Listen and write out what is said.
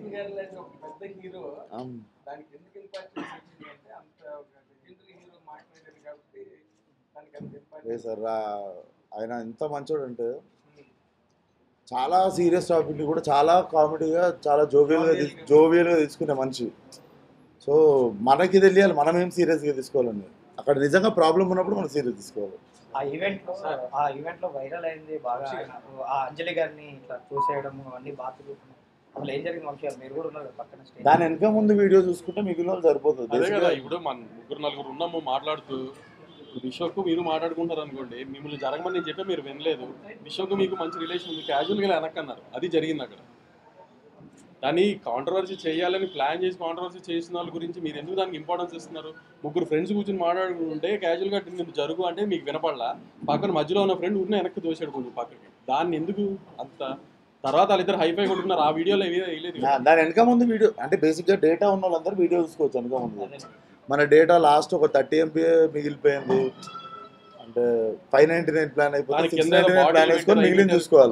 అర్జున్ గారి లాంటి ఒక పెద్ద హీరో దానికి ఎందుకు ఇంపార్టెన్స్ ఇచ్చింది అంటే అంత ఒక లెజెండరీ హీరో మాట్లాడారు కాబట్టి దానికి అంత ఇంపార్టెన్స్. సార్ ఆయన ఎంత మంచోడు అంటే చాలా సీరియస్ టాపిక్ని కూడా చాలా కామెడీగా చాలా జోవియల్గా తీసుకునే మనిషి. సో మనకి తెలియాలి మనం ఏం సీరియస్గా తీసుకోవాలని. అక్కడ నిజంగా ప్రాబ్లం ఉన్నప్పుడు మనం సీరియస్ తీసుకోవాలి. ఆ ఈవెంట్లో వైరల్ అయింది బాగా. ఆ అంజలి గారిని ఇట్లా చూసేయడం అన్ని బాగా అసలు ఏం జరిగిన విషయాలు మీరు కూడా ఉన్నారు పక్కన. దాని వెనక ముందు వీడియో చూసుకుంటే మిగిలిన వాళ్ళు సరిపోతుంది. అదే కదా, ఇప్పుడు మన ముగ్గురు నలుగురు ఉన్నాము మాట్లాడుతూ, విశ్వకు మీరు మాట్లాడుకుంటారు అనుకోండి, మిమ్మల్ని జరగమని నేను చెప్పి మీరు వినలేదు, విశ్వకు మీకు మంచి రిలేషన్ ఉంది, క్యాజువల్గా వెనక్కన్నారు, అది జరిగింది అక్కడ. దాన్ని కాంట్రవర్సీ చేయాలని ప్లాన్ చేసి కాంట్రవర్సీ చేసిన వాళ్ళ గురించి మీరు ఎందుకు దానికి ఇంపార్టెన్స్ ఇస్తున్నారు? ముగ్గురు ఫ్రెండ్స్ కూర్చొని మాట్లాడుకుంటే క్యాజువల్గా నేను జరుగు అంటే మీకు వినపడలా, పక్కన మధ్యలో ఉన్న ఫ్రెండ్ ఊరినే వెనక్కి దోసాడు కొంచెం పక్కకి, దాన్ని ఎందుకు అంత తర్వాత వాళ్ళిద్దరు హైఫై కొట్టుకున్నారు. ఆ వీడియోలో వేయలేదు. దాని వెనక ముందు వీడియో అంటే బేసిక్గా డేటా ఉన్న వాళ్ళందరూ వీడియో చూసుకోవచ్చు. వెనక ముందు మన డేటా లాస్ట్ ఒక 30 MB మిగిలిపోయింది అంటే 599 ప్లాన్ అయిపోతే 699 ప్లాన్ వేసుకొని మిగిలిన చూసుకోవాలి.